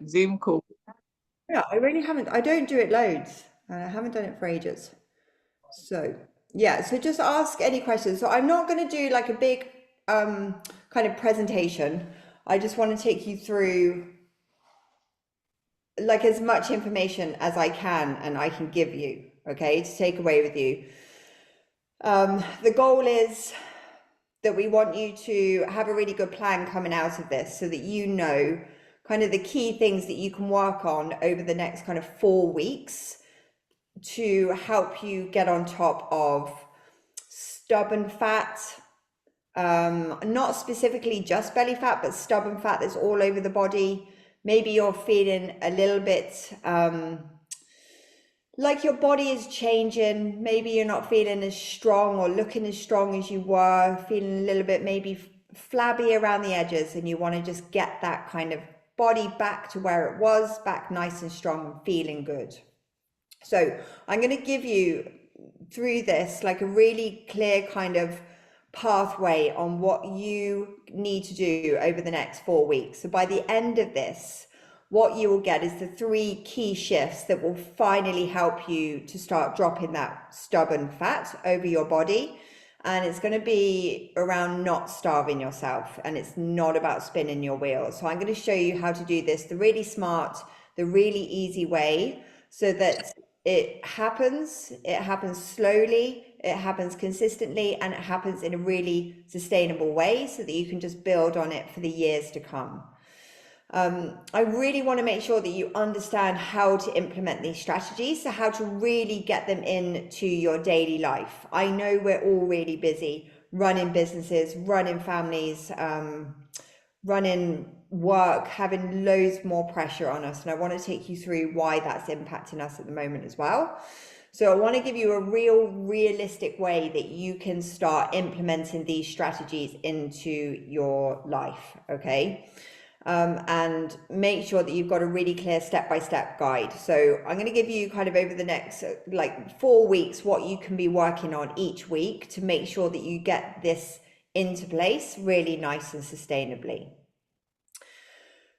Zoom call. Yeah, I really haven't. I don't do it loads, and I haven't done it for ages. So, yeah, so just ask any questions. So I'm not going to do like a big kind of presentation. I just want to take you through like as much information as I can and I can give you, okay, to take away with you. The goal is that we want you to have a really good plan coming out of this so that you know kind of the key things that you can work on over the next kind of 4 weeks to help you get on top of stubborn fat, not specifically just belly fat, but stubborn fat that's all over the body. Maybe you're feeling a little bit like your body is changing. Maybe you're not feeling as strong or looking as strong as you were, feeling a little bit maybe flabby around the edges, and you want to just get that kind of body back to where it was, back nice and strong and feeling good. So I'm going to give you through this like a really clear kind of pathway on what you need to do over the next 4 weeks. So by the end of this, what you will get is the 3 key shifts that will finally help you to start dropping that stubborn fat over your body. And it's going to be around not starving yourself, and it's not about spinning your wheels. So I'm going to show you how to do this the really smart, the really easy way, so that it happens slowly, it happens consistently, and it happens in a really sustainable way so that you can just build on it for the years to come. I really want to make sure that you understand how to implement these strategies, so how to really get them into your daily life. I know we're all really busy running businesses, running families, running work, having loads more pressure on us. And I want to take you through why that's impacting us at the moment as well. So I want to give you a realistic way that you can start implementing these strategies into your life, okay? And make sure that you've got a really clear step-by-step guide. So I'm going to give you kind of over the next like 4 weeks what you can be working on each week to make sure that you get this into place really nice and sustainably.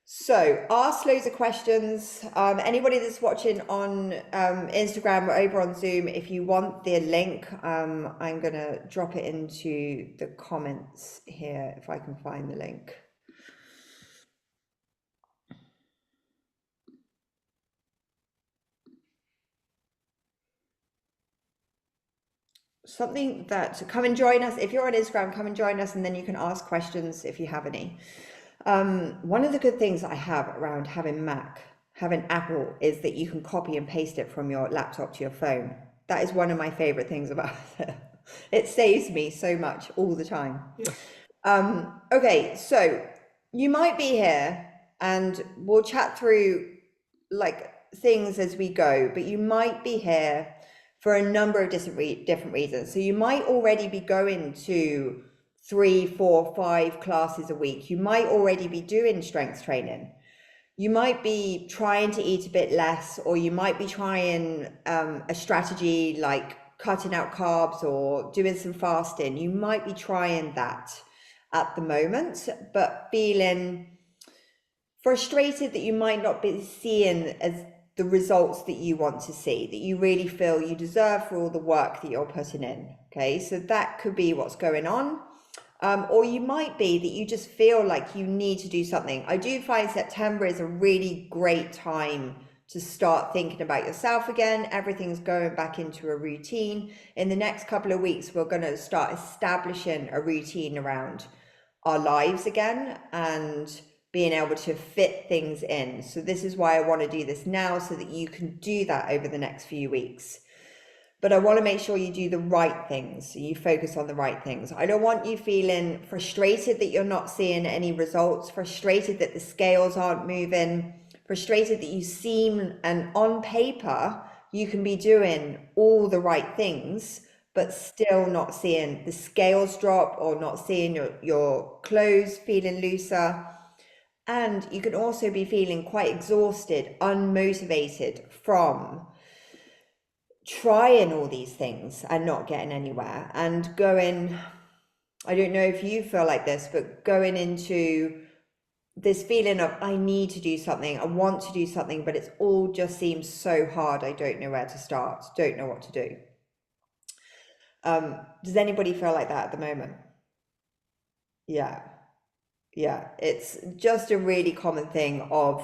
So ask loads of questions. Anybody that's watching on Instagram or over on Zoom, if you want the link, I'm going to drop it into the comments here if I can find the link. Something that, so come and join us. If you're on Instagram, come and join us, and then you can ask questions if you have any. One of the good things I have around having Apple, is that you can copy and paste it from your laptop to your phone. That is one of my favorite things about it. It saves me so much all the time. Okay, so you might be here and we'll chat through like things as we go, but you might be here for a number of different reasons. So you might already be going to 3, 4, 5 classes a week. You might already be doing strength training. You might be trying to eat a bit less, or you might be trying a strategy like cutting out carbs or doing some fasting. You might be trying that at the moment, but feeling frustrated that you might not be seeing as the results that you want to see, that you really feel you deserve for all the work that you're putting in. Okay, so that could be what's going on. Or you might be that you just feel like you need to do something. I do find September is a really great time to start thinking about yourself again. Everything's going back into a routine. In the next couple of weeks, we're going to start establishing a routine around our lives again and being able to fit things in. So this is why I want to do this now, so that you can do that over the next few weeks. But I want to make sure you do the right things, so you focus on the right things. I don't want you feeling frustrated that you're not seeing any results, frustrated that the scales aren't moving, frustrated that you seem, and on paper, you can be doing all the right things, but still not seeing the scales drop, or not seeing your clothes feeling looser. And you can also be feeling quite exhausted, unmotivated from trying all these things and not getting anywhere, and going, I don't know if you feel like this, but going into this feeling of I need to do something, I want to do something, but it's all just seems so hard. I don't know where to start, don't know what to do. Does anybody feel like that at the moment? Yeah, yeah. It's just a really common thing of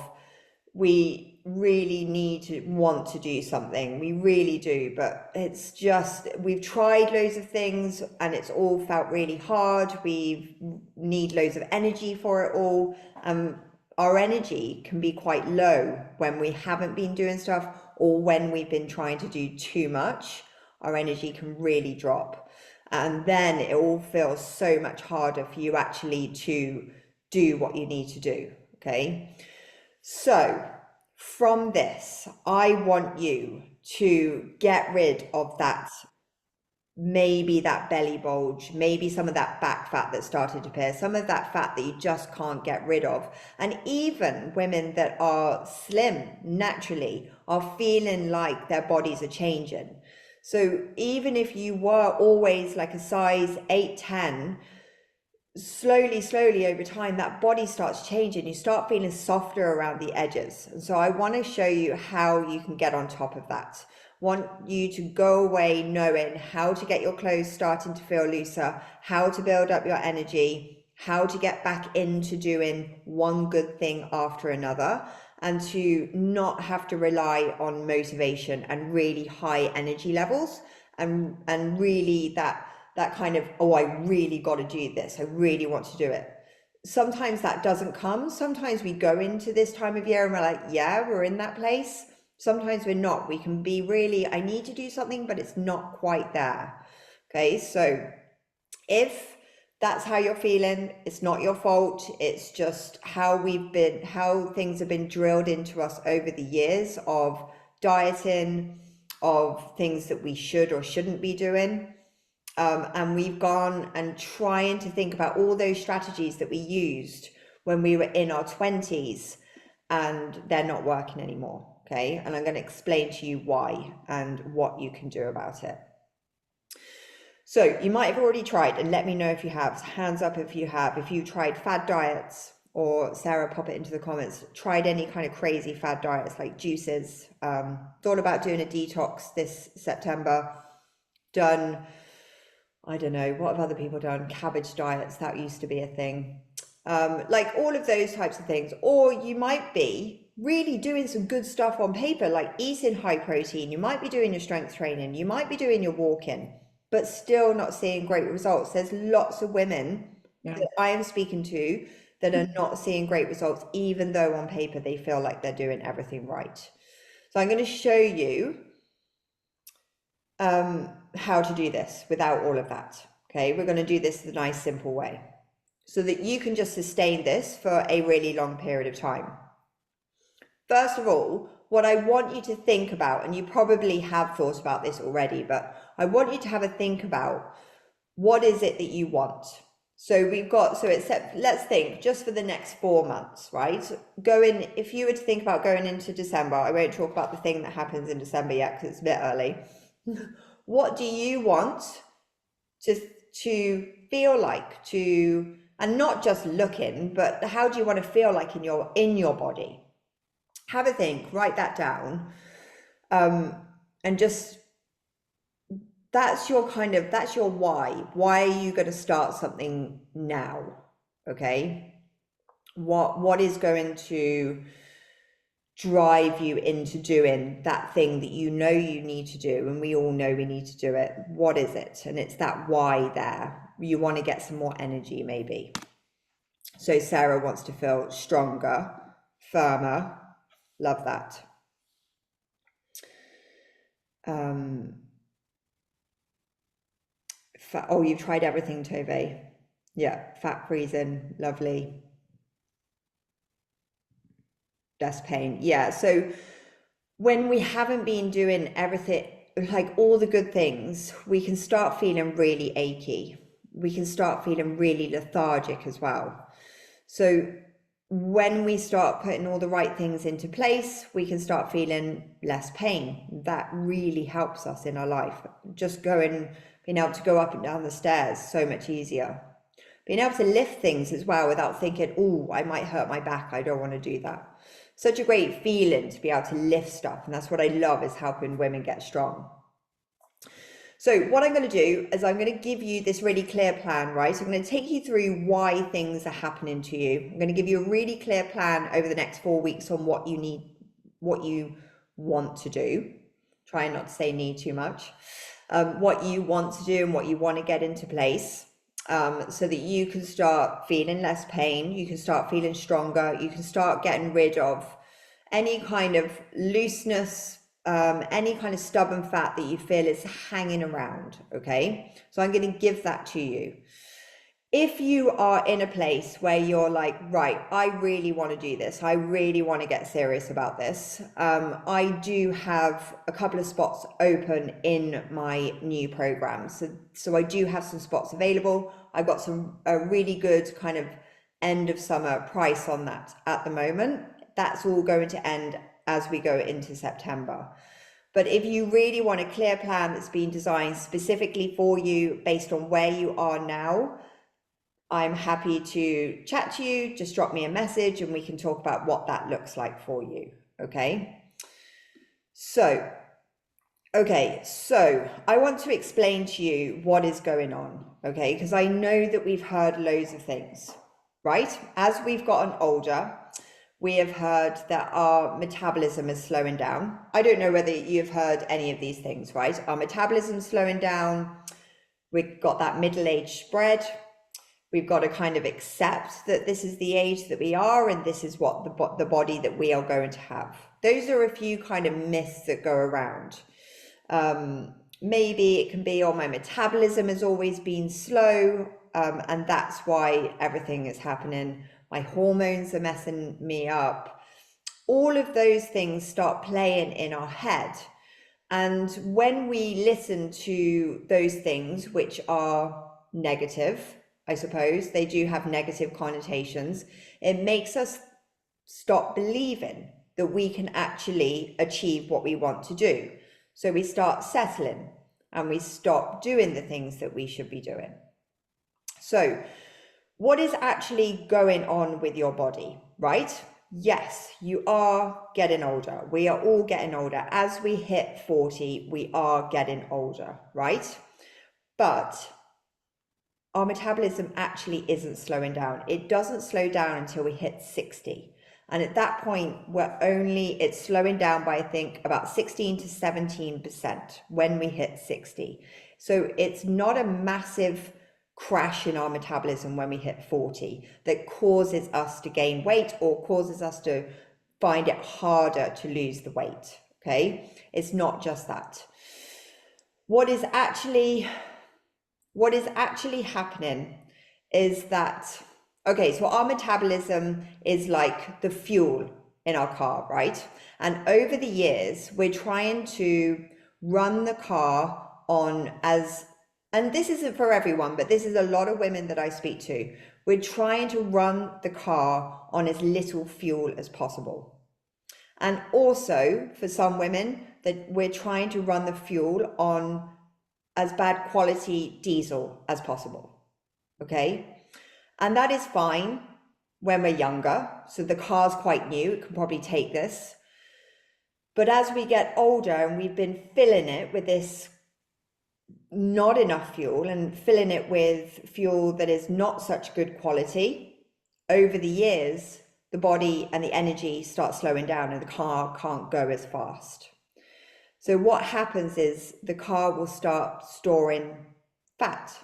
we really need to want to do something. We really do, but it's just we've tried loads of things and it's all felt really hard. We need loads of energy for it all. Our energy can be quite low when we haven't been doing stuff or when we've been trying to do too much. Our energy can really drop. And then it all feels so much harder for you actually to do what you need to do. Okay. So from this, I want you to get rid of that, maybe that belly bulge, maybe some of that back fat that started to appear, some of that fat that you just can't get rid of. And even women that are slim naturally are feeling like their bodies are changing. So even if you were always like a size 8, 10, slowly over time, that body starts changing. You start feeling softer around the edges. And so I want to show you how you can get on top of that. Want you to go away knowing how to get your clothes starting to feel looser, how to build up your energy, how to get back into doing one good thing after another, and to not have to rely on motivation and really high energy levels, and really that kind of, oh, I really got to do this, I really want to do it. Sometimes that doesn't come. Sometimes we go into this time of year and we're like, yeah, we're in that place. Sometimes we're not. We can be really, I need to do something, but it's not quite there. Okay, so if that's how you're feeling, it's not your fault. It's just how things have been drilled into us over the years of dieting, of things that we should or shouldn't be doing. And we've gone and trying to think about all those strategies that we used when we were in our 20s, and they're not working anymore. Okay, and I'm going to explain to you why and what you can do about it. So you might have already tried, and let me know if you have. Hands up if you have. If you tried fad diets, or Sarah, pop it into the comments. Tried any kind of crazy fad diets like juices. Thought about doing a detox this September. Done, I don't know, what have other people done? Cabbage diets, that used to be a thing. Like all of those types of things. Or you might be really doing some good stuff on paper, like eating high protein. You might be doing your strength training. You might be doing your walking, but still not seeing great results. There's lots of women that I am speaking to that are not seeing great results, even though on paper they feel like they're doing everything right. So I'm going to show you how to do this without all of that. Okay, we're going to do this the nice, simple way so that you can just sustain this for a really long period of time. First of all, what I want you to think about, and you probably have thought about this already, but I want you to have a think about, what is it that you want? So let's think just for the next 4 months, right? If you were to think about going into December, I won't talk about the thing that happens in December yet because it's a bit early. What do you want to feel like, and not just looking, but how do you want to feel like in your body? Have a think, write that down, and just that's your why. Why are you going to start something now? Okay, what is going to drive you into doing that thing that you know you need to do, and we all know we need to do it? What is it? And it's that why there. You want to get some more energy, maybe. So Sarah wants to feel stronger, firmer. Love that. Oh, you've tried everything, Tove. Yeah, fat freezing, lovely. Less pain. Yeah, so when we haven't been doing everything, like all the good things, we can start feeling really achy. We can start feeling really lethargic as well. So when we start putting all the right things into place, we can start feeling less pain. That really helps us in our life. Just being able to go up and down the stairs, so much easier. being able to lift things as well without thinking, oh, I might hurt my back, I don't want to do that. Such a great feeling to be able to lift stuff, and that's what I love, is helping women get strong. So what I'm going to do is I'm going to give you this really clear plan, right? I'm going to take you through why things are happening to you. I'm going to give you a really clear plan over the next 4 weeks on what you need, what you want to do. Try not to say need too much. What you want to do and what you want to get into place, so that you can start feeling less pain, you can start feeling stronger, you can start getting rid of any kind of looseness, any kind of stubborn fat that you feel is hanging around, okay? So I'm going to give that to you. If you are in a place where you're like, right, I really want to do this, I really want to get serious about this, I do have a couple of spots open in my new program. So I do have some spots available. I've got a really good kind of end of summer price on that at the moment. That's all going to end as we go into September. But if you really want a clear plan that's been designed specifically for you based on where you are now, I'm happy to chat to you. Just drop me a message and we can talk about what that looks like for you. Okay. So I want to explain to you what is going on. Okay. Because I know that we've heard loads of things, right? As we've gotten older, we have heard that our metabolism is slowing down. I don't know whether you've heard any of these things, right? Our metabolism slowing down. We've got that middle-age spread. We've got to kind of accept that this is the age that we are and this is what the body that we are going to have. Those are a few kind of myths that go around. Maybe it can be, oh, my metabolism has always been slow, and that's why everything is happening. My hormones are messing me up. All of those things start playing in our head. And when we listen to those things, which are negative, I suppose, they do have negative connotations, it makes us stop believing that we can actually achieve what we want to do. So we start settling and we stop doing the things that we should be doing. So what is actually going on with your body, right? Yes, you are getting older. We are all getting older. As we hit 40, we are getting older, right? But our metabolism actually isn't slowing down. It doesn't slow down until we hit 60. And at that point, it's slowing down by, I think, about 16 to 17% when we hit 60. So it's not a massive crash in our metabolism when we hit 40 that causes us to gain weight or causes us to find it harder to lose the weight, okay? It's not just that. What is actually happening is that, okay, so our metabolism is like the fuel in our car, right? And over the years, we're trying to run the car on and this isn't for everyone, but this is a lot of women that I speak to. We're trying to run the car on as little fuel as possible. And also for some women, that we're trying to run the fuel on as bad quality diesel as possible, okay? And that is fine when we're younger. So the car's quite new, it can probably take this. But as we get older and we've been filling it with this not enough fuel and filling it with fuel that is not such good quality, over the years, the body and the energy start slowing down and the car can't go as fast. So what happens is the car will start storing fat,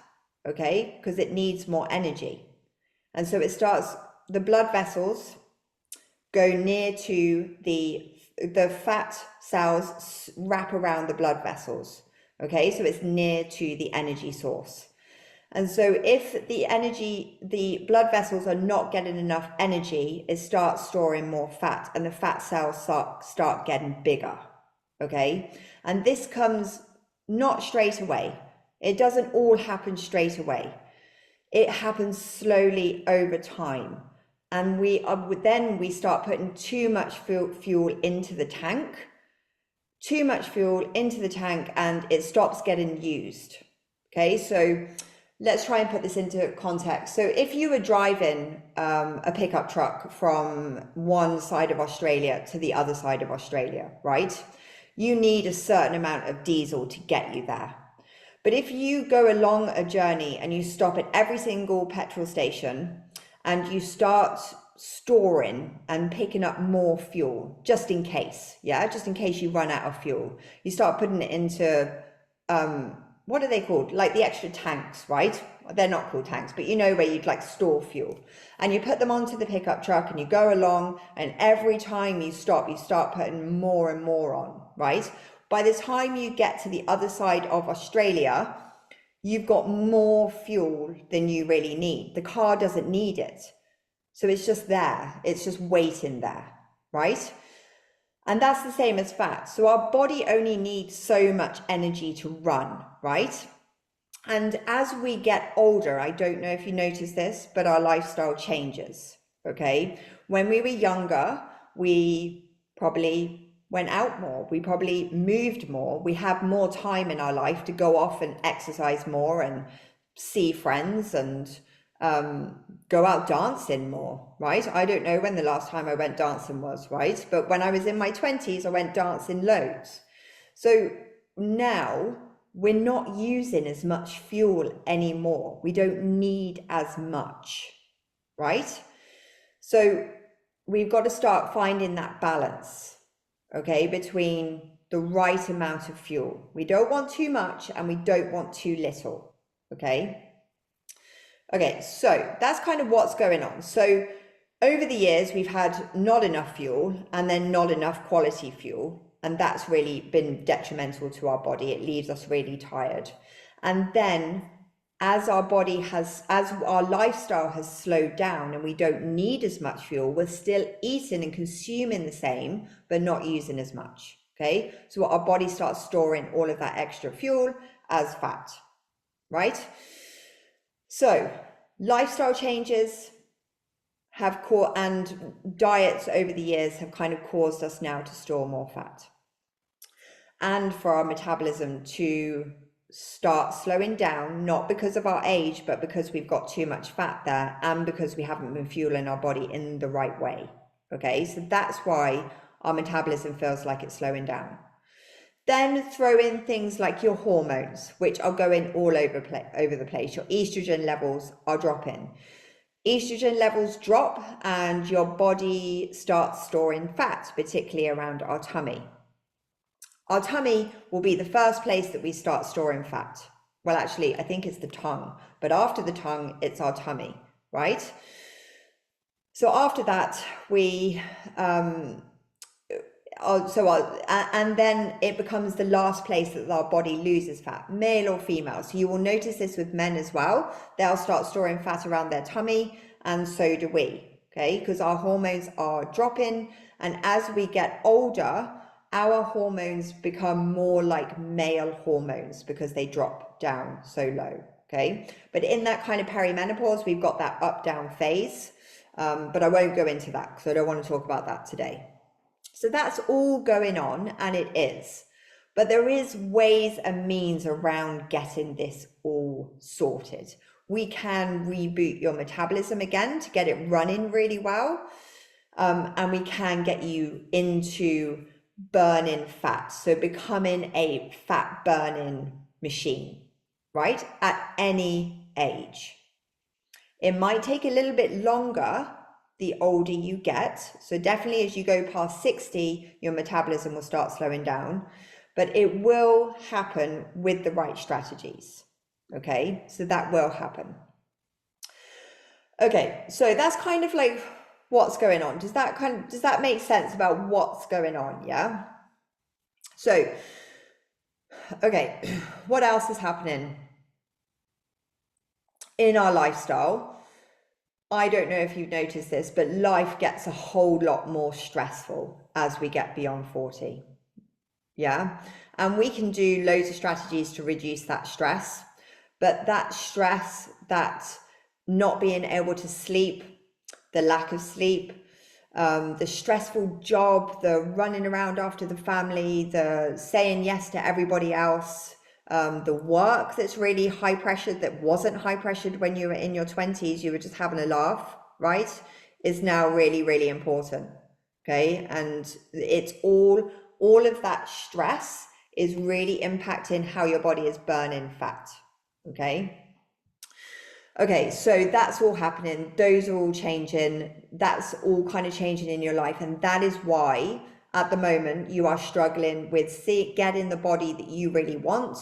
okay, because it needs more energy. And so the blood vessels go near to the fat cells wrap around the blood vessels, okay, so it's near to the energy source. And so if the blood vessels are not getting enough energy, it starts storing more fat and the fat cells start getting bigger. Okay, and this comes not straight away. It doesn't all happen straight away. It happens slowly over time. And we start putting too much fuel into the tank, and it stops getting used. Okay, so let's try and put this into context. So if you were driving a pickup truck from one side of Australia to the other side of Australia, right? You need a certain amount of diesel to get you there. But if you go along a journey and you stop at every single petrol station and you start storing and picking up more fuel, just in case, yeah, just in case you run out of fuel, you start putting it into, what are they called? Like the extra tanks, right? They're not called tanks, but you know where you'd like store fuel. And you put them onto the pickup truck and you go along, and every time you stop, you start putting more and more on, right? By the time you get to the other side of Australia, you've got more fuel than you really need. The car doesn't need it. So it's just there. It's just waiting there, right? And that's the same as fat. So our body only needs so much energy to run, right? And as we get older, I don't know if you notice this, but our lifestyle changes, okay? When we were younger, we probably went out more. We probably moved more. We had more time in our life to go off and exercise more and see friends and go out dancing more, right? I don't know when the last time I went dancing was, right? But when I was in my 20s, I went dancing loads. So now we're not using as much fuel anymore. We don't need as much, right? So we've got to start finding that balance, okay, between the right amount of fuel. We don't want too much and we don't want too little, okay? Okay, so that's kind of what's going on. So over the years, we've had not enough fuel and then not enough quality fuel. And that's really been detrimental to our body. It leaves us really tired. And then as our body has, as our lifestyle has slowed down and we don't need as much fuel, we're still eating and consuming the same, but not using as much. Okay, so our body starts storing all of that extra fuel as fat, right? So lifestyle changes have caused, and diets over the years have kind of caused us now to store more fat and for our metabolism to start slowing down, not because of our age, but because we've got too much fat there and because we haven't been fueling our body in the right way. Okay, so that's why our metabolism feels like it's slowing down. Then throw in things like your hormones, which are going all over the place. Your estrogen levels are dropping. Estrogen levels drop and your body starts storing fat, particularly around our tummy. Our tummy will be the first place that we start storing fat. Well, actually, I think it's the tongue, but after the tongue, it's our tummy, right? So after that, and then it becomes the last place that our body loses fat, male or female. So you will notice this with men as well. They'll start storing fat around their tummy, and so do we, okay? Because our hormones are dropping, and as we get older, our hormones become more like male hormones because they drop down so low, okay? But in that kind of perimenopause, we've got that up-down phase, but I won't go into that because I don't want to talk about that today. So that's all going on, and it is. But there is ways and means around getting this all sorted. We can reboot your metabolism again to get it running really well, and we can get you into burning fat, so becoming a fat burning machine, right? At any age. It might take a little bit longer the older you get. So definitely as you go past 60, your metabolism will start slowing down, but it will happen with the right strategies. Okay, so that will happen. Okay, so that's kind of like what's going on. Does that make sense about what's going on? Yeah. So, okay, what else is happening in our lifestyle? I don't know if you've noticed this, but life gets a whole lot more stressful as we get beyond 40. Yeah. And we can do loads of strategies to reduce that stress, but that stress, that not being able to sleep, the lack of sleep, the stressful job, the running around after the family, the saying yes to everybody else, The work that's really high pressured, that wasn't high pressured when you were in your 20s, you were just having a laugh, right? Is now really, really important. Okay. And it's all of that stress is really impacting how your body is burning fat. Okay. Okay, so that's all happening. Those are all changing. That's all kind of changing in your life. And that is why at the moment you are struggling with getting the body that you really want,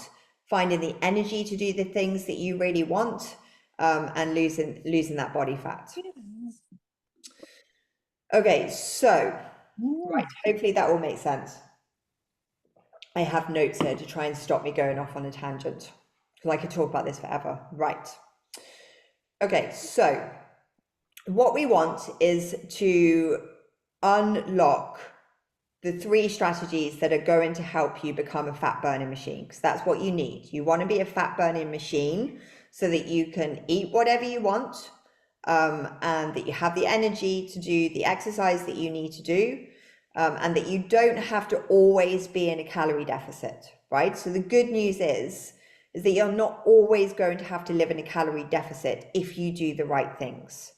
finding the energy to do the things that you really want, and losing that body fat. Okay, so right, hopefully that all makes sense. I have notes here to try and stop me going off on a tangent because I could talk about this forever. Right. Okay, so what we want is to unlock the 3 strategies that are going to help you become a fat burning machine, because that's what you need. You want to be a fat burning machine so that you can eat whatever you want, and that you have the energy to do the exercise that you need to do, and that you don't have to always be in a calorie deficit, right? So the good news is that you're not always going to have to live in a calorie deficit if you do the right things.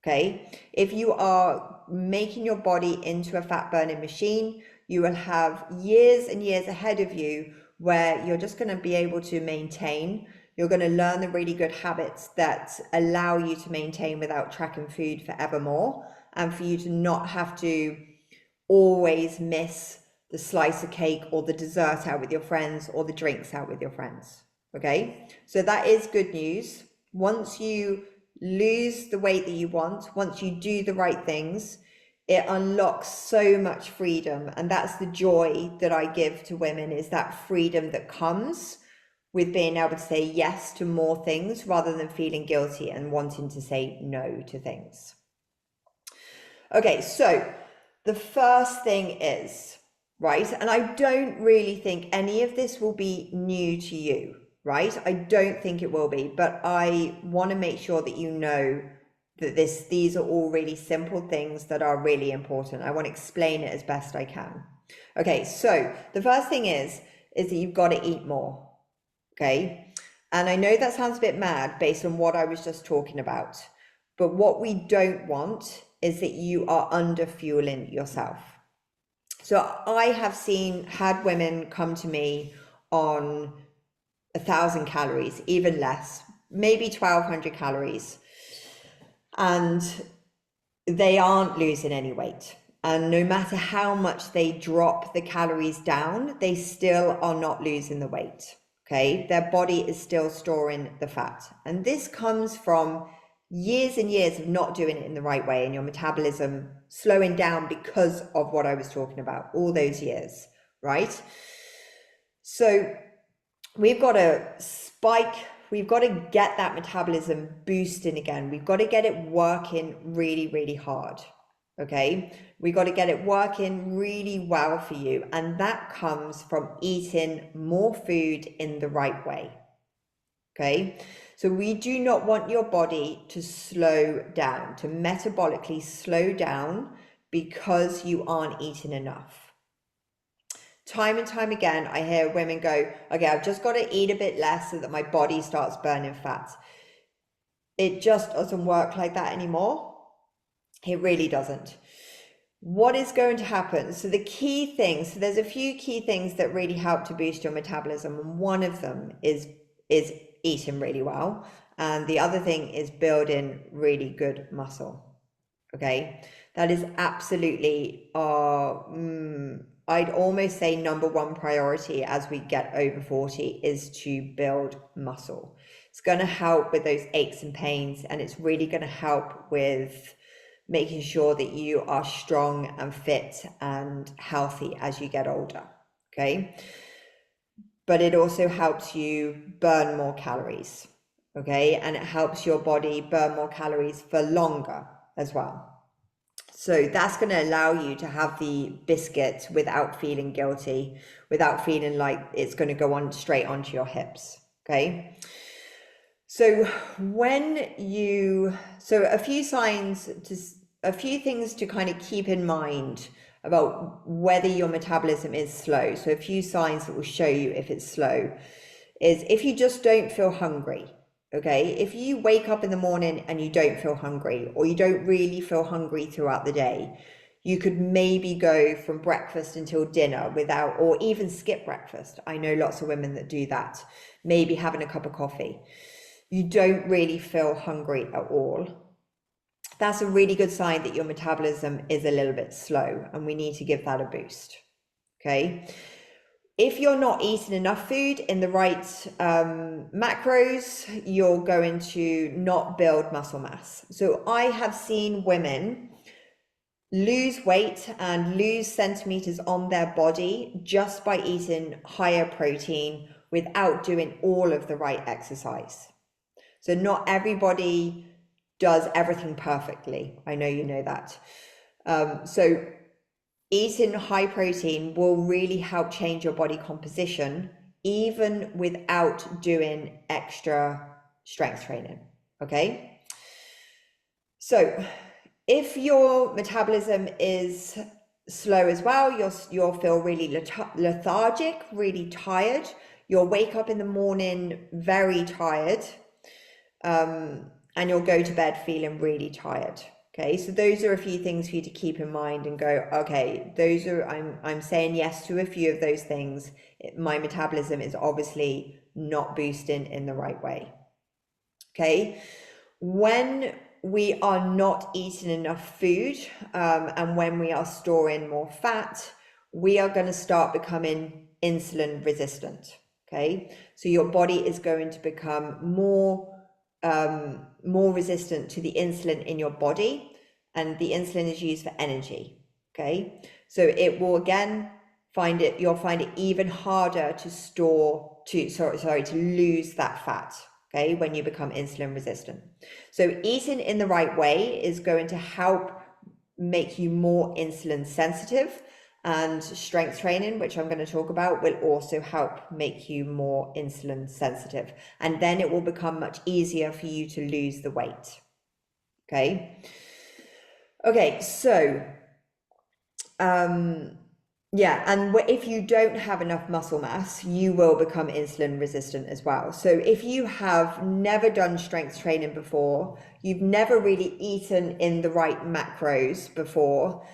Okay, if you are making your body into a fat burning machine, you will have years and years ahead of you where you're just going to be able to maintain. You're going to learn the really good habits that allow you to maintain without tracking food forevermore, and for you to not have to always miss the slice of cake or the dessert out with your friends or the drinks out with your friends. Okay, so that is good news. Once you lose the weight that you want, once you do the right things, it unlocks so much freedom. And that's the joy that I give to women, is that freedom that comes with being able to say yes to more things rather than feeling guilty and wanting to say no to things. Okay, so the first thing is, right, and I don't really think any of this will be new to you, right? I don't think it will be, but I want to make sure that you know that these are all really simple things that are really important. I want to explain it as best I can. Okay, so the first thing is that you've got to eat more, okay? And I know that sounds a bit mad based on what I was just talking about, but what we don't want is that you are under fueling yourself. So I have had women come to me on 1,000 calories, even less, maybe 1,200 calories, and they aren't losing any weight. And no matter how much they drop the calories down, they still are not losing the weight. Okay, their body is still storing the fat. And this comes from years and years of not doing it in the right way, and your metabolism slowing down because of what I was talking about all those years, right? So we've got to we've got to get that metabolism boosting again. We've got to get it working really, really hard. Okay, we've got to get it working really well for you. And that comes from eating more food in the right way. Okay, so we do not want your body to slow down, to metabolically slow down because you aren't eating enough. Time and time again, I hear women go, okay, I've just got to eat a bit less so that my body starts burning fat. It just doesn't work like that anymore. It really doesn't. What is going to happen? So the key things, so there's a few key things that really help to boost your metabolism. And one of them is eating really well. And the other thing is building really good muscle. Okay, that is absolutely I'd almost say number one priority as we get over 40 is to build muscle. It's going to help with those aches and pains, and it's really going to help with making sure that you are strong and fit and healthy as you get older. Okay, but it also helps you burn more calories. Okay, and it helps your body burn more calories for longer as well. So that's going to allow you to have the biscuit without feeling guilty, without feeling like it's going to go on straight onto your hips. Okay. So a few things to kind of keep in mind about whether your metabolism is slow. So a few signs that will show you if it's slow is if you just don't feel hungry, okay? If you wake up in the morning and you don't feel hungry, or you don't really feel hungry throughout the day, you could maybe go from breakfast until dinner without, or even skip breakfast. I know lots of women that do that, maybe having a cup of coffee. You don't really feel hungry at all. That's a really good sign that your metabolism is a little bit slow, and we need to give that a boost, okay? If you're not eating enough food in the right macros, you're going to not build muscle mass. So I have seen women lose weight and lose centimeters on their body just by eating higher protein without doing all of the right exercise. So not everybody does everything perfectly. I know you know that. So eating high protein will really help change your body composition, even without doing extra strength training, okay? So if your metabolism is slow as well, you'll feel really lethargic, really tired. You'll wake up in the morning very tired, and you'll go to bed feeling really tired. Okay, so those are a few things for you to keep in mind and go, okay, those are, I'm saying yes to a few of those things. My metabolism is obviously not boosting in the right way. Okay, when we are not eating enough food, and when we are storing more fat, we are going to start becoming insulin resistant. Okay, so your body is going to become more resistant to the insulin in your body, and the insulin is used for energy. Okay, so it will again you'll find it even harder to lose that fat, okay, when you become insulin resistant. So eating in the right way is going to help make you more insulin sensitive, and strength training, which I'm going to talk about, will also help make you more insulin sensitive, and then it will become much easier for you to lose the weight. Okay, so yeah, and if you don't have enough muscle mass, you will become insulin resistant as well. So if you have never done strength training before, you've never really eaten in the right macros before,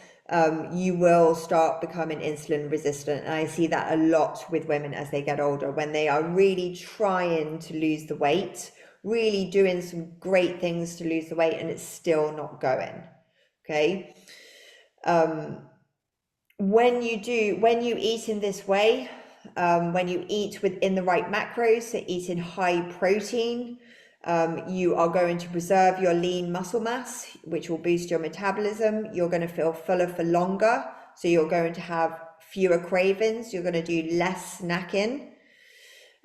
you will start becoming insulin resistant. And I see that a lot with women as they get older, when they are really trying to lose the weight, really doing some great things to lose the weight, and it's still not going. Okay. When you eat in this way, when you eat within the right macros, so eating high protein, you are going to preserve your lean muscle mass, which will boost your metabolism. You're going to feel fuller for longer, so you're going to have fewer cravings. You're going to do less snacking,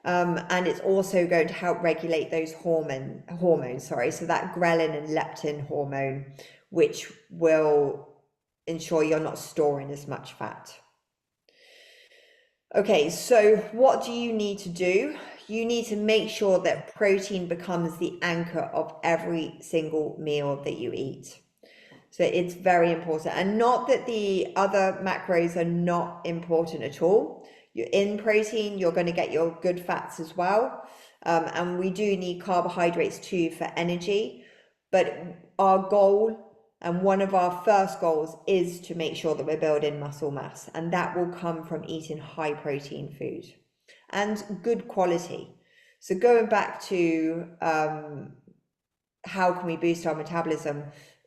and it's also going to help regulate those hormones. So that ghrelin and leptin hormone, which will ensure you're not storing as much fat. Okay, so what do you need to do? You need to make sure that protein becomes the anchor of every single meal that you eat. So it's very important, and not that the other macros are not important at all. You're in protein, you're going to get your good fats as well, and we do need carbohydrates too for energy, but our goal, and one of our first goals, is to make sure that we're building muscle mass, and that will come from eating high protein food and good quality. So going back to how can we boost our metabolism,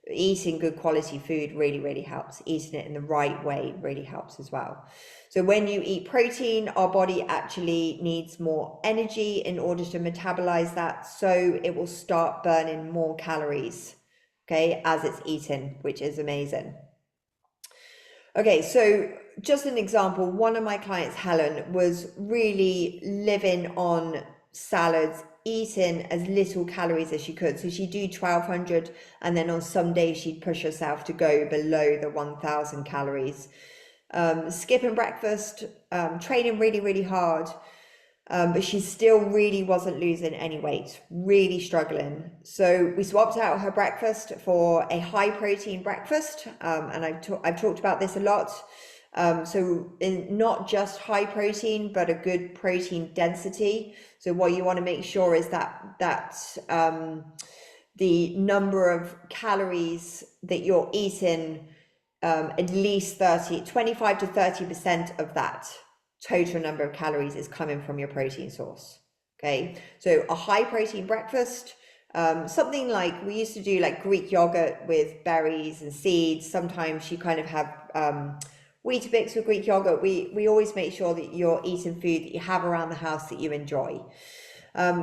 eating good quality food really helps. Eating it in the right way really helps as well. So when you eat protein, our body actually needs more energy in order to metabolize that, so it will start burning more calories, okay, as it's eaten, which is amazing. Okay, so just an example, one of my clients, Helen, was really living on salads, eating as little calories as she could. So she'd do 1,200, and then on some days she'd push herself to go below the 1,000 calories. Skipping breakfast, training really hard, but she still really wasn't losing any weight, really struggling. So we swapped out her breakfast for a high protein breakfast, and I've talked about this a lot. So not just high protein, but a good protein density. So what you want to make sure is that the number of calories that you're eating, at least 25 to 30% of that total number of calories is coming from your protein source. Okay, so a high protein breakfast, something like we used to do, like Greek yogurt with berries and seeds. Sometimes you kind of have Weetabix with Greek yogurt. We always make sure that you're eating food that you have around the house that you enjoy.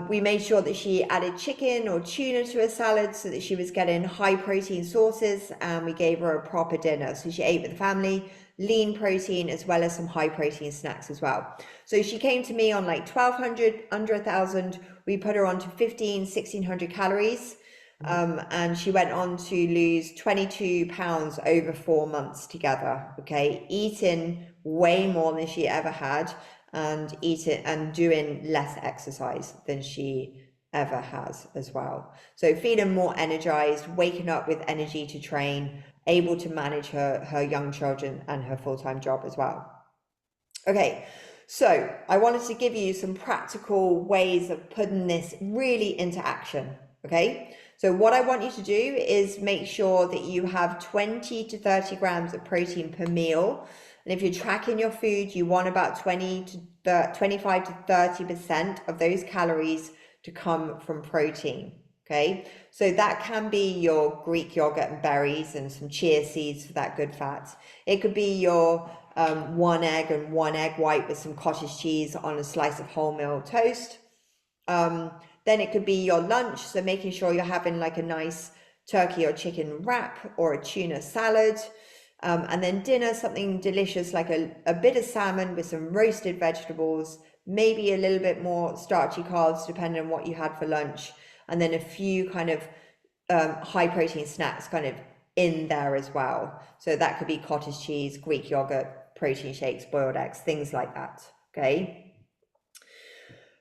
We made sure that she added chicken or tuna to her salad so that she was getting high protein sources, and we gave her a proper dinner. So she ate with the family, lean protein, as well as some high protein snacks as well. So she came to me on like 1,200, under 1,000. We put her on to 1,600 calories. And she went on to lose 22 pounds over 4 months together. Okay, eating way more than she ever had, and doing less exercise than she ever has as well. So feeling more energized, waking up with energy to train, able to manage her young children and her full-time job as well. Okay, so I wanted to give you some practical ways of putting this really into action. Okay, so what I want you to do is make sure that you have 20 to 30 grams of protein per meal. And if you're tracking your food, you want about 25 to 30% of those calories to come from protein. Okay, so that can be your Greek yogurt and berries and some chia seeds for that good fat. It could be your 1 egg and 1 egg white with some cottage cheese on a slice of wholemeal toast. Then it could be your lunch, so making sure you're having like a nice turkey or chicken wrap or a tuna salad. And then dinner, something delicious like a bit of salmon with some roasted vegetables, maybe a little bit more starchy carbs depending on what you had for lunch, and then a few kind of high protein snacks kind of in there as well. So that could be cottage cheese, Greek yogurt, protein shakes, boiled eggs, things like that. Okay.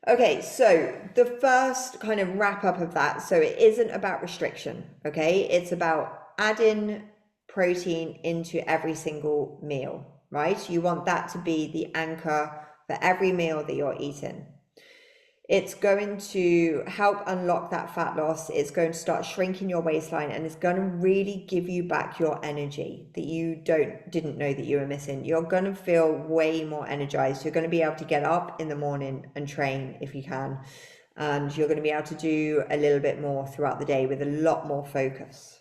Okay, so the first kind of wrap up of that, so it isn't about restriction, okay? It's about adding protein into every single meal, right? You want that to be the anchor for every meal that you're eating. It's going to help unlock that fat loss. It's going to start shrinking your waistline, and it's going to really give you back your energy that you didn't know that you were missing. You're going to feel way more energized. You're going to be able to get up in the morning and train if you can, and you're going to be able to do a little bit more throughout the day with a lot more focus.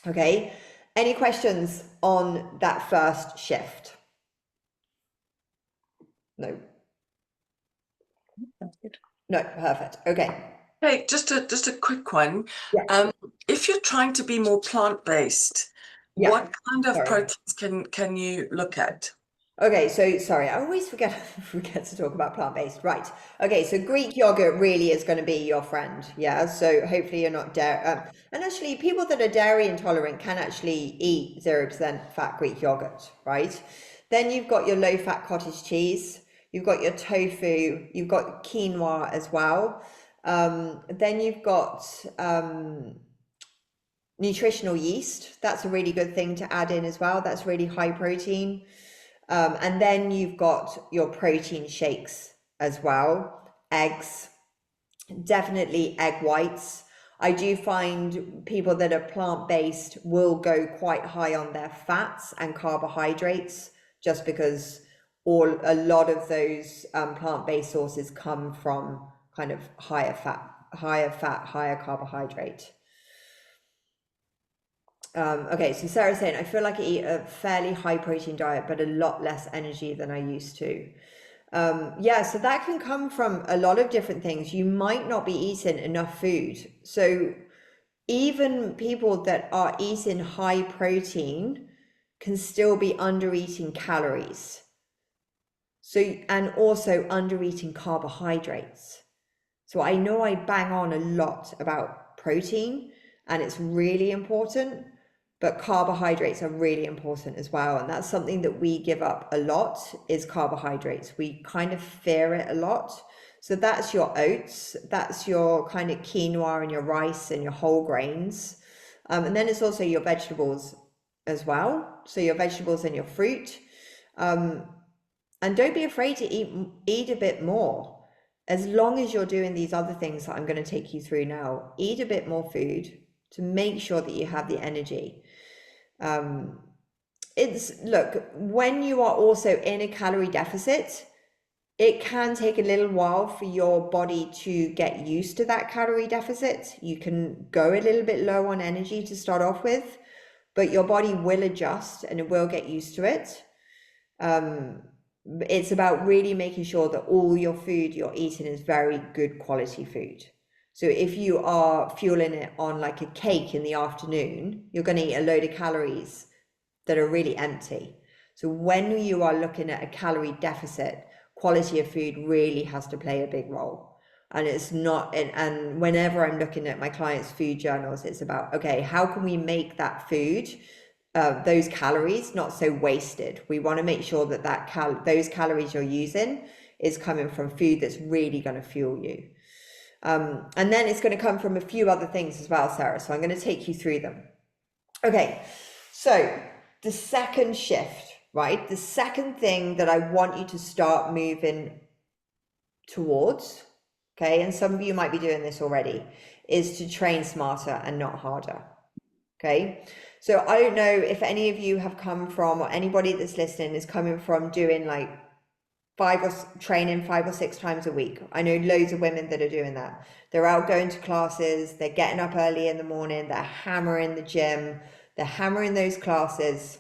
Okay, any questions on that first shift? No. That's good. No, perfect. Okay. Hey, just a quick one. Yeah. If you're trying to be more plant-based, Yeah. what kind of Sorry. proteins can you look at? Okay, so sorry, I always forget to talk about plant-based. Right. Okay, so Greek yogurt really is going to be your friend. Yeah. So hopefully you're not dairy. And actually, people that are dairy intolerant can actually eat 0% fat Greek yogurt, right? Then you've got your low-fat cottage cheese. You've got your tofu. You've got quinoa as well. Then you've got nutritional yeast. That's a really good thing to add in as well. That's really high protein. And then you've got your protein shakes as well. Eggs, definitely egg whites. I do find people that are plant-based will go quite high on their fats and carbohydrates, just because a lot of those plant-based sources come from kind of higher fat, higher carbohydrate. Okay, so Sarah's saying, I feel like I eat a fairly high protein diet, but a lot less energy than I used to. Yeah, so that can come from a lot of different things. You might not be eating enough food. So even people that are eating high protein can still be under eating calories. So, and also under eating carbohydrates. So I know I bang on a lot about protein, and it's really important, but carbohydrates are really important as well. And that's something that we give up a lot, is carbohydrates. We kind of fear it a lot. So that's your oats, that's your kind of quinoa and your rice and your whole grains. And then it's also your vegetables as well. So your vegetables and your fruit. And don't be afraid to eat a bit more. As long as you're doing these other things that I'm going to take you through now, eat a bit more food to make sure that you have the energy. Look, when you are also in a calorie deficit, it can take a little while for your body to get used to that calorie deficit. You can go a little bit low on energy to start off with, but your body will adjust and it will get used to it. It's about really making sure that all your food you're eating is very good quality food. So if you are fueling it on like a cake in the afternoon, you're going to eat a load of calories that are really empty. So when you are looking at a calorie deficit, quality of food really has to play a big role. And it's not, and whenever I'm looking at my clients' food journals, it's about, okay, how can we make that food, those calories, not so wasted? We want to make sure that those calories you're using is coming from food that's really going to fuel you. And then it's going to come from a few other things as well, Sarah. So I'm going to take you through them. Okay, so the second shift, right? The second thing that I want you to start moving towards, okay, and some of you might be doing this already, is to train smarter and not harder. Okay, so I don't know if any of you have come from, or anybody that's listening is coming from doing like training 5 or 6 times a week. I know loads of women that are doing that. They're out going to classes, they're getting up early in the morning, they're hammering the gym, they're hammering those classes,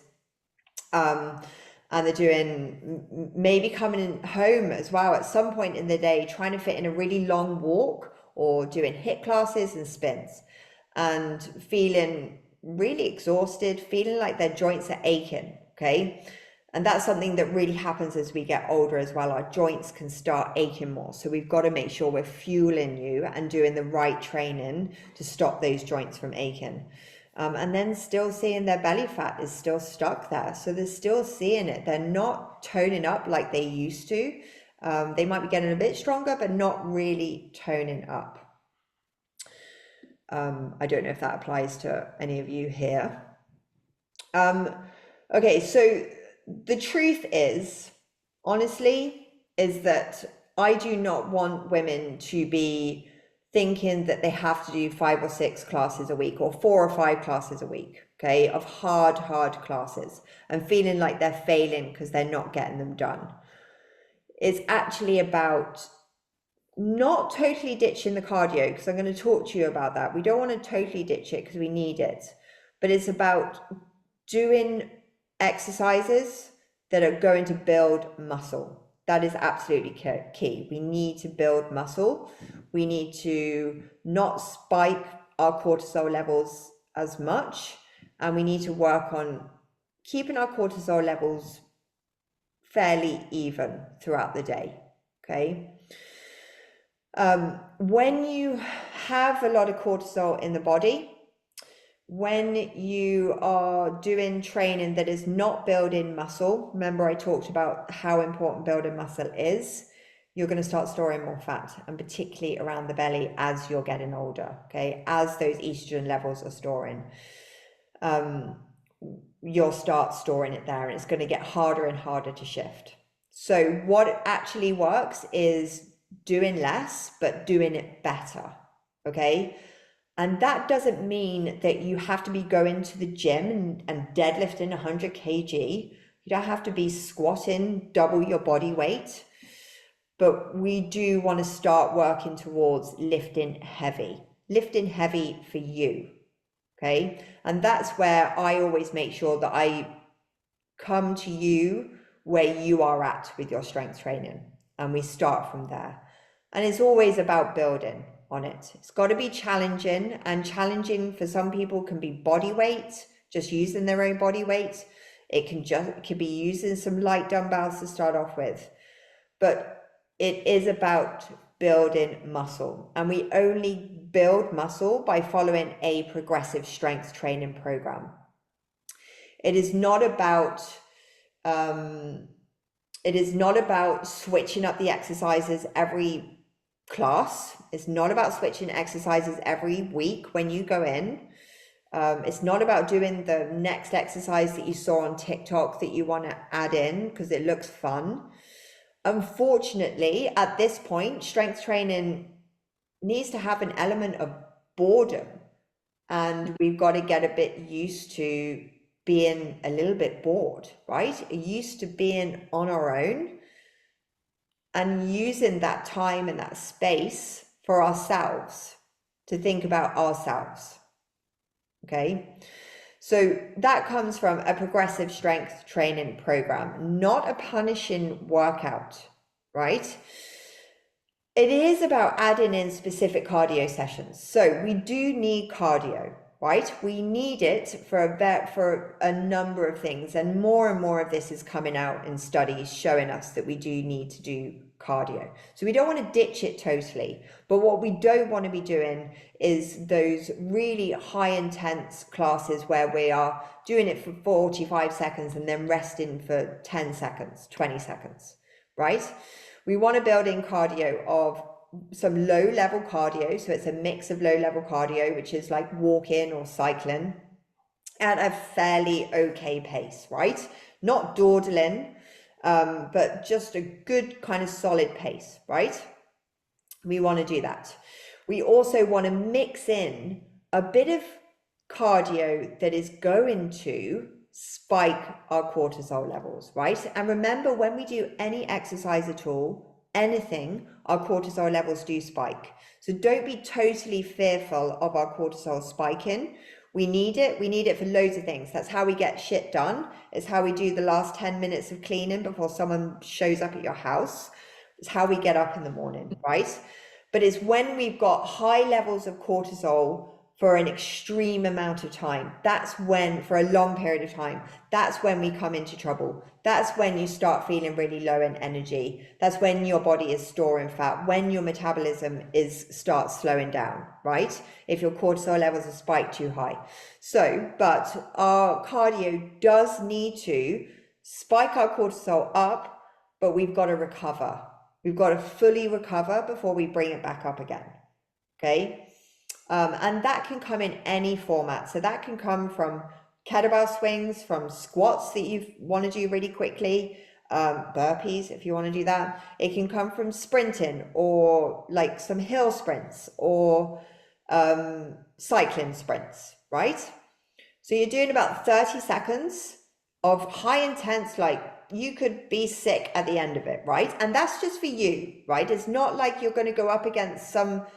and they're doing, maybe coming home as well at some point in the day, trying to fit in a really long walk or doing HIIT classes and spins, and feeling really exhausted, feeling like their joints are aching, okay? And that's something that really happens as we get older as well. Our joints can start aching more. So we've got to make sure we're fueling you and doing the right training to stop those joints from aching. And then still seeing their belly fat is still stuck there. So they're still seeing it. They're not toning up like they used to. They might be getting a bit stronger, but not really toning up. I don't know if that applies to any of you here. Okay, so the truth is, honestly, is that I do not want women to be thinking that they have to do 5 or 6 classes a week or 4 or 5 classes a week, okay, of hard classes, and feeling like they're failing because they're not getting them done. It's actually about not totally ditching the cardio, because I'm going to talk to you about that. We don't want to totally ditch it because we need it, but it's about doing exercises that are going to build muscle. That is absolutely key. We need to build muscle. We need to not spike our cortisol levels as much, and we need to work on keeping our cortisol levels fairly even throughout the day, okay? When you have a lot of cortisol in the body, when you are doing training that is not building muscle, remember I talked about how important building muscle is, you're going to start storing more fat, and particularly around the belly as you're getting older, okay? As those estrogen levels are storing, you'll start storing it there, and it's going to get harder and harder to shift. So what actually works is doing less, but doing it better, okay? And that doesn't mean that you have to be going to the gym and deadlifting 100 kg. You don't have to be squatting double your body weight, but we do want to start working towards lifting heavy for you, okay? And that's where I always make sure that I come to you where you are at with your strength training, and we start from there. And it's always about building on it. It's got to be challenging, and challenging for some people can be body weight, just using their own body weight. It can be using some light dumbbells to start off with, but it is about building muscle, and we only build muscle by following a progressive strength training program. It is not about switching up the exercises every class. It's not about switching exercises every week when you go in. It's not about doing the next exercise that you saw on TikTok that you want to add in because it looks fun. Unfortunately, at this point, strength training needs to have an element of boredom, and we've got to get a bit used to being a little bit bored, right? Used to being on our own and using that time and that space for ourselves to think about ourselves. Okay. So that comes from a progressive strength training program, not a punishing workout, right? It is about adding in specific cardio sessions. So we do need cardio, right? We need it for a number of things, and more of this is coming out in studies showing us that we do need to do cardio. So we don't want to ditch it totally, but what we don't want to be doing is those really high intense classes where we are doing it for 45 seconds and then resting for 10 seconds, 20 seconds, right? We want to build in cardio of some low level cardio. So it's a mix of low level cardio, which is like walking or cycling at a fairly okay pace, right? Not dawdling, but just a good kind of solid pace, right? We want to do that. We also want to mix in a bit of cardio that is going to spike our cortisol levels, right? And remember, when we do any exercise at all, anything, our cortisol levels do spike. So don't be totally fearful of our cortisol spiking. We need it. We need it for loads of things. That's how we get shit done. It's how we do the last 10 minutes of cleaning before someone shows up at your house. It's how we get up in the morning, right? But it's when we've got high levels of cortisol for an extreme amount of time, that's when, for a long period of time, that's when we come into trouble. That's when you start feeling really low in energy. That's when your body is storing fat, when your metabolism starts slowing down, right? If your cortisol levels are spiked too high. So, but our cardio does need to spike our cortisol up, but we've got to recover. We've got to fully recover before we bring it back up again, okay? And that can come in any format. So that can come from kettlebell swings, from squats that you want to do really quickly, burpees if you want to do that. It can come from sprinting or like some hill sprints or cycling sprints, right? So you're doing about 30 seconds of high intense, like you could be sick at the end of it, right? And that's just for you, right? It's not like you're going to go up against some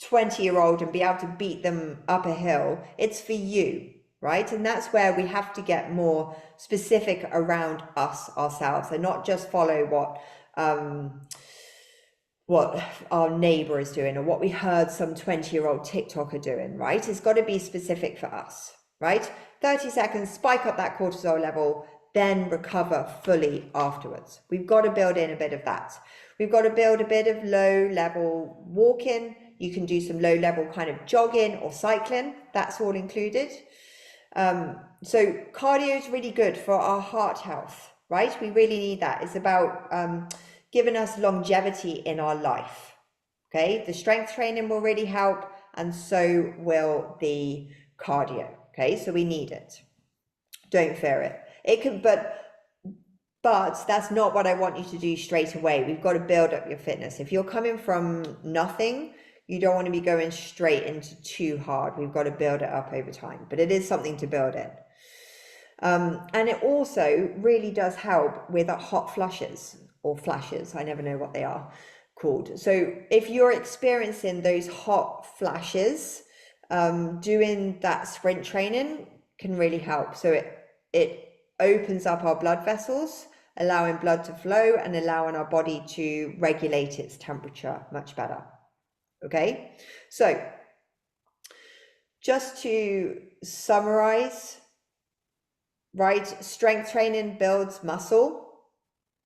20-year-old and be able to beat them up a hill. It's for you, right? And that's where we have to get more specific around us, ourselves, and not just follow what our neighbor is doing or what we heard some 20-year-old TikToker doing, right? It's got to be specific for us, right? 30 seconds, spike up that cortisol level, then recover fully afterwards. We've got to build in a bit of that. We've got to build a bit of low level walking. You can do some low level kind of jogging or cycling. That's all included. So cardio is really good for our heart health, right? We really need that. It's about giving us longevity in our life. Okay, the strength training will really help, and so will the cardio. Okay, so we need it. Don't fear it. It can, but that's not what I want you to do straight away. We've got to build up your fitness. If you're coming from nothing, you don't want to be going straight into too hard. We've got to build it up over time, but it is something to build in. And it also really does help with hot flushes or flashes. I never know what they are called. So if you're experiencing those hot flashes, doing that sprint training can really help. So it opens up our blood vessels, allowing blood to flow and allowing our body to regulate its temperature much better. Okay, so just to summarize, right, strength training builds muscle.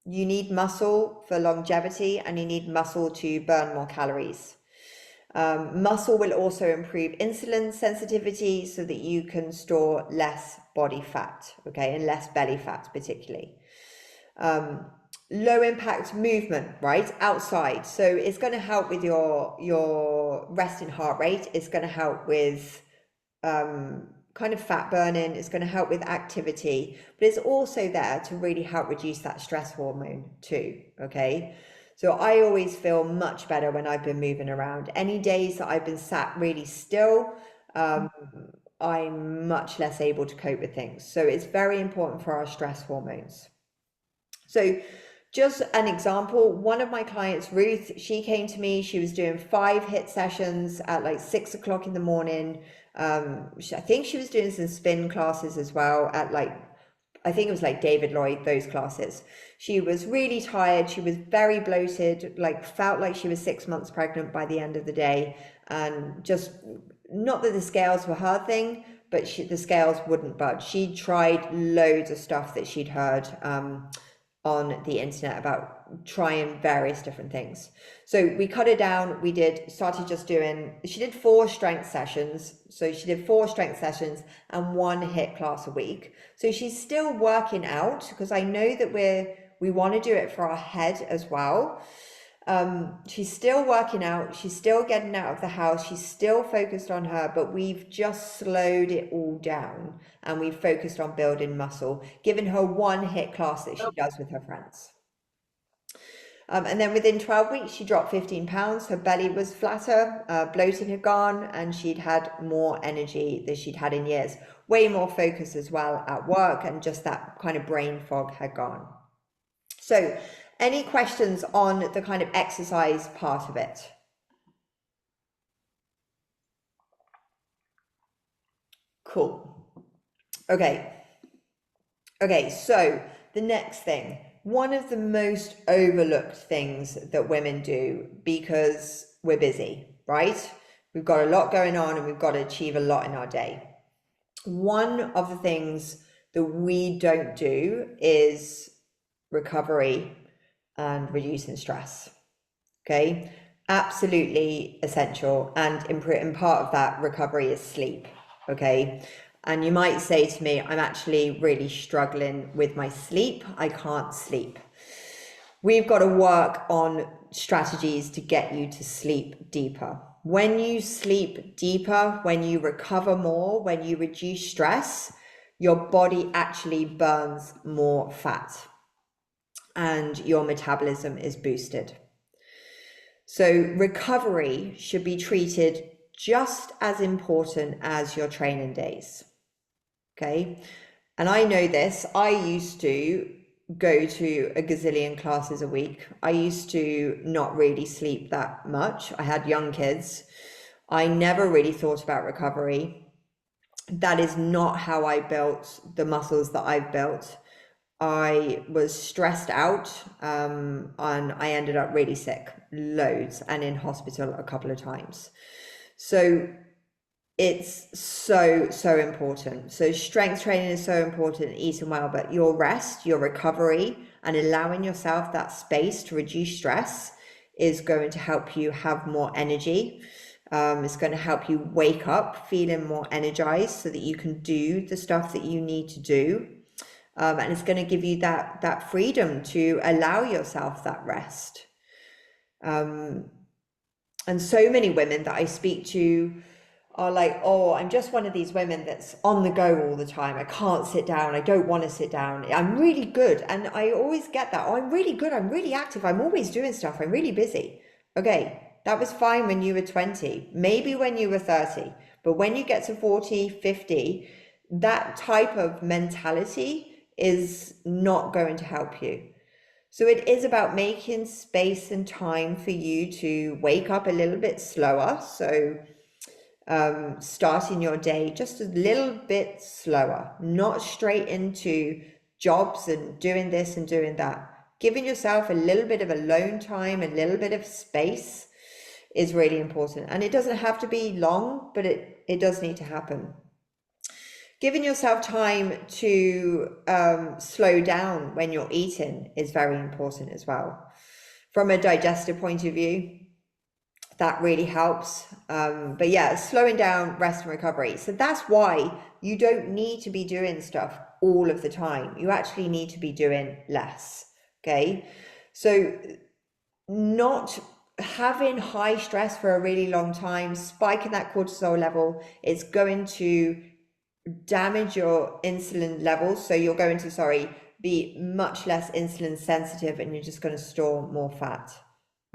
You need muscle for longevity, and you need muscle to burn more calories. Muscle will also improve insulin sensitivity so that you can store less body fat, okay, and less belly fat particularly. Low impact movement, right, outside. So it's going to help with your resting heart rate. It's going to help with kind of fat burning, it's going to help with activity, but it's also there to really help reduce that stress hormone too, okay? So I always feel much better when I've been moving around. Any days that I've been sat really still, I'm much less able to cope with things. So it's very important for our stress hormones. So just an example, one of my clients, Ruth, she came to me, she was doing 5 HIIT sessions at like 6 o'clock in the morning. I think she was doing some spin classes as well at like, I think it was like David Lloyd, those classes. She was really tired. She was very bloated, like felt like she was 6 months pregnant by the end of the day. And just not that the scales were her thing, but the scales wouldn't budge. She tried loads of stuff that she'd heard on the internet about trying various different things. So we cut it down. We started just doing, she did 4 strength sessions. So she did 4 strength sessions and 1 HIIT class a week. So she's still working out, because I know that we want to do it for our head as well. She's still working out, she's still getting out of the house, she's still focused on her, but we've just slowed it all down and we've focused on building muscle, giving her 1 HIIT class that she does with her friends. And then within 12 weeks, she dropped 15 pounds. Her belly was flatter, bloating had gone, and she'd had more energy than she'd had in years. Way more focus as well at work, and just that kind of brain fog had gone. So, any questions on the kind of exercise part of it? Cool. Okay. Okay, so the next thing, one of the most overlooked things that women do because we're busy, right? We've got a lot going on and we've got to achieve a lot in our day. One of the things that we don't do is recovery and reducing stress. Okay, absolutely essential. And in part of that recovery is sleep. Okay, and you might say to me, I'm actually really struggling with my sleep. I can't sleep. We've got to work on strategies to get you to sleep deeper. When you sleep deeper, when you recover more, when you reduce stress, your body actually burns more fat and your metabolism is boosted. So recovery should be treated just as important as your training days. Okay. And I know this, I used to go to a gazillion classes a week. I used to not really sleep that much. I had young kids. I never really thought about recovery. That is not how I built the muscles that I've built. I was stressed out, and I ended up really sick, loads, and in hospital a couple of times. So it's so important. So strength training is so important, eating well, but your rest, your recovery, and allowing yourself that space to reduce stress is going to help you have more energy. It's going to help you wake up feeling more energized so that you can do the stuff that you need to do. And it's going to give you that freedom to allow yourself that rest. And so many women that I speak to are like, oh, I'm just one of these women that's on the go all the time. I can't sit down. I don't want to sit down. I'm really good. And I always get that. Oh, I'm really good. I'm really active. I'm always doing stuff. I'm really busy. Okay, that was fine when you were 20, maybe when you were 30. But when you get to 40, 50, that type of mentality is not going to help you. So it is about making space and time for you to wake up a little bit slower. So starting your day just a little bit slower, not straight into jobs and doing this and doing that. Giving yourself a little bit of alone time, a little bit of space is really important. And it doesn't have to be long, but it does need to happen. Giving yourself time to slow down when you're eating is very important as well. From a digestive point of view, that really helps. But yeah, slowing down, rest and recovery. So that's why you don't need to be doing stuff all of the time. You actually need to be doing less. Okay. So not having high stress for a really long time, spiking that cortisol level, is going to damage your insulin levels. So you're going to, be much less insulin sensitive, and you're just going to store more fat.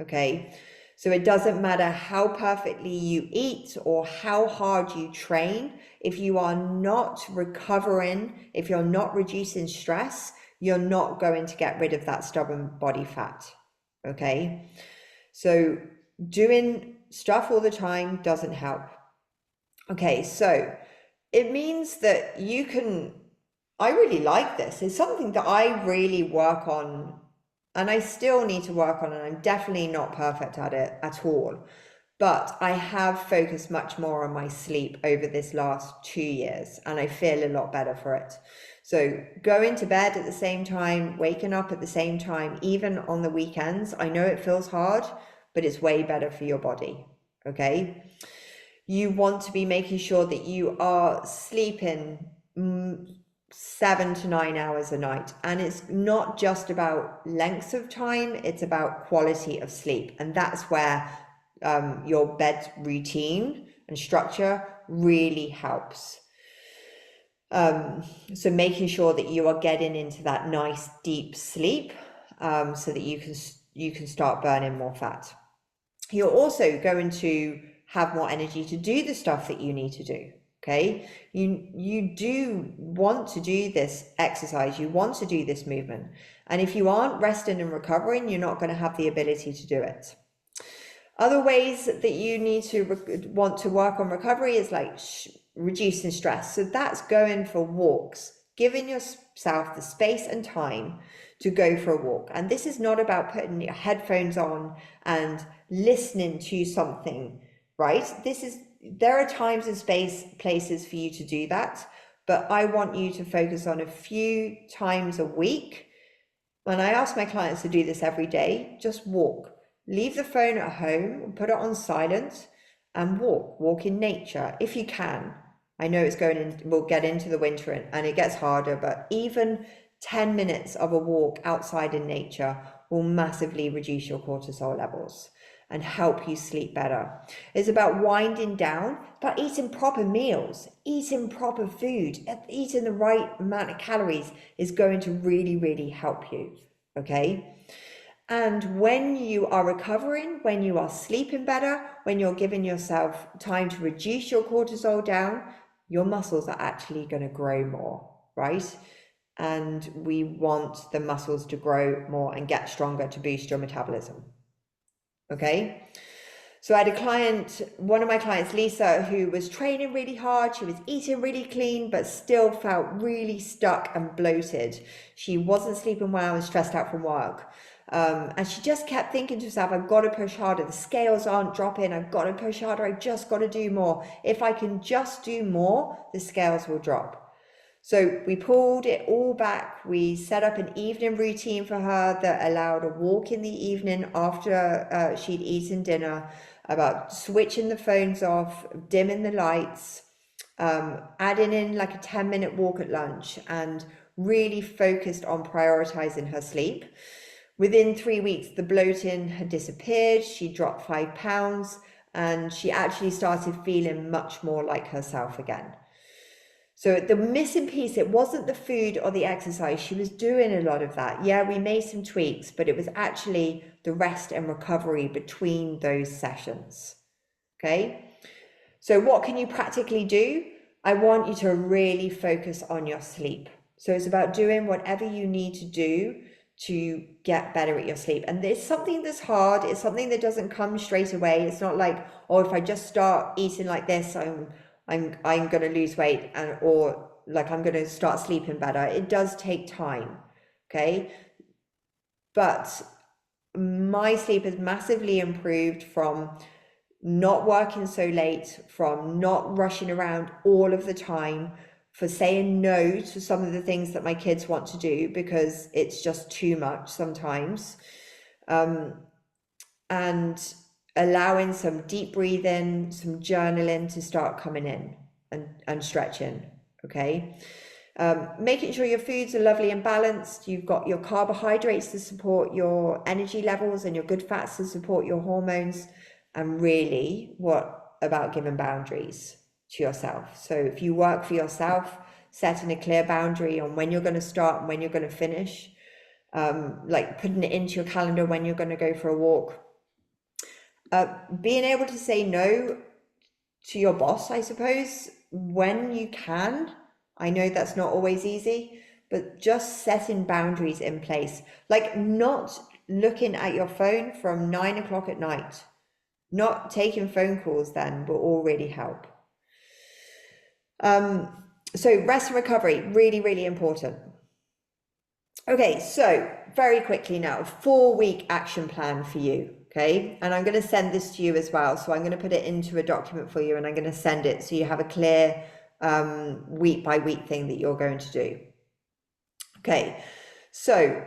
Okay. So it doesn't matter how perfectly you eat or how hard you train. If you are not recovering, if you're not reducing stress, you're not going to get rid of that stubborn body fat. Okay. So doing stuff all the time doesn't help. Okay. So it means that you can, I really like this. It's something that I really work on, and I still need to work on, and I'm definitely not perfect at it at all. But I have focused much more on my sleep over this last 2 years, and I feel a lot better for it. So going to bed at the same time, waking up at the same time, even on the weekends, I know it feels hard, but it's way better for your body. Okay. You want to be making sure that you are sleeping 7 to 9 hours a night. And it's not just about length of time, it's about quality of sleep. And that's where your bed routine and structure really helps. So making sure that you are getting into that nice deep sleep, so that you can start burning more fat. You're also going to have more energy to do the stuff that you need to do. Okay, you do want to do this exercise, you want to do this movement, and if you aren't resting and recovering, you're not going to have the ability to do it. Other ways that you need to want to work on recovery is like reducing stress. So that's going for walks, giving yourself the space and time to go for a walk. And this is not about putting your headphones on and listening to something, right? There are times and places for you to do that, but I want you to focus on a few times a week. And I ask my clients to do this every day. Just walk. Leave the phone at home, put it on silent, and walk in nature if you can. I know we'll get into the winter and it gets harder, but even 10 minutes of a walk outside in nature will massively reduce your cortisol levels and help you sleep better. It's about winding down, about eating proper meals, eating proper food, eating the right amount of calories is going to really, really help you. Okay. And when you are recovering, when you are sleeping better, when you're giving yourself time to reduce your cortisol down, your muscles are actually going to grow more, right? And we want the muscles to grow more and get stronger to boost your metabolism. Okay. So I had one of my clients, Lisa, who was training really hard. She was eating really clean, but still felt really stuck and bloated. She wasn't sleeping well and stressed out from work. And she just kept thinking to herself, I've got to push harder. The scales aren't dropping. I've got to push harder. I just got to do more. If I can just do more, the scales will drop. So we pulled it all back. We set up an evening routine for her that allowed a walk in the evening after she'd eaten dinner, about switching the phones off, dimming the lights, adding in like a 10-minute walk at lunch, and really focused on prioritizing her sleep. Within 3 weeks, the bloating had disappeared. She dropped 5 pounds and she actually started feeling much more like herself again. So the missing piece, it wasn't the food or the exercise. She was doing a lot of that. Yeah, we made some tweaks, but it was actually the rest and recovery between those sessions. Okay. So what can you practically do? I want you to really focus on your sleep. So it's about doing whatever you need to do to get better at your sleep. And it's something that's hard. It's something that doesn't come straight away. It's not like, oh, if I just start eating like this, I'm going to lose weight, or like I'm going to start sleeping better. It does take time. Okay. But my sleep has massively improved from not working so late, from not rushing around all of the time, for saying no to some of the things that my kids want to do because it's just too much sometimes, and allowing some deep breathing, some journaling to start coming in, and stretching. Okay. Making sure your foods are lovely and balanced. You've got your carbohydrates to support your energy levels and your good fats to support your hormones. And really, what about giving boundaries to yourself? So if you work for yourself, setting a clear boundary on when you're going to start and when you're going to finish, like putting it into your calendar when you're going to go for a walk. Being able to say no to your boss, I suppose, when you can. I know that's not always easy, but just setting boundaries in place, like not looking at your phone from 9 o'clock at night, not taking phone calls then will all really help. So rest and recovery, really, really important. Okay, so very quickly now, 4-week action plan for you. Okay, and I'm going to send this to you as well. So I'm going to put it into a document for you and I'm going to send it so you have a clear week by week thing that you're going to do. Okay, so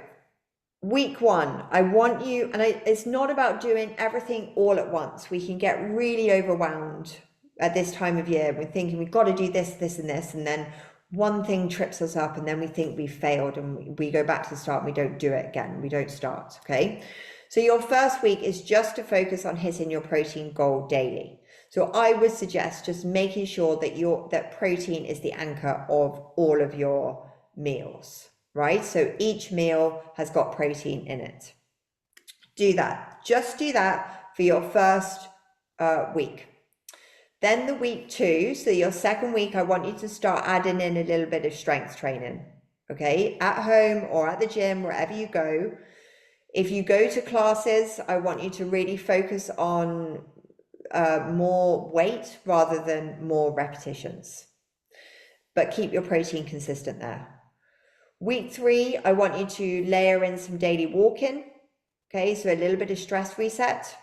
week 1, I want you, and it's not about doing everything all at once. We can get really overwhelmed at this time of year. We're thinking we've got to do this, this, and this, and then one thing trips us up, and then we think we failed, and we go back to the start, and we don't do it again. We don't start. Okay. So your first week is just to focus on hitting your protein goal daily. So I would suggest just making sure that that protein is the anchor of all of your meals, right? So each meal has got protein in it. Do that. Just do that for your first week. Then the week 2, so your second week, I want you to start adding in a little bit of strength training, okay? At home or at the gym, wherever you go. If you go to classes, I want you to really focus on more weight rather than more repetitions, but keep your protein consistent there. Week 3, I want you to layer in some daily walking, okay? So a little bit of stress reset.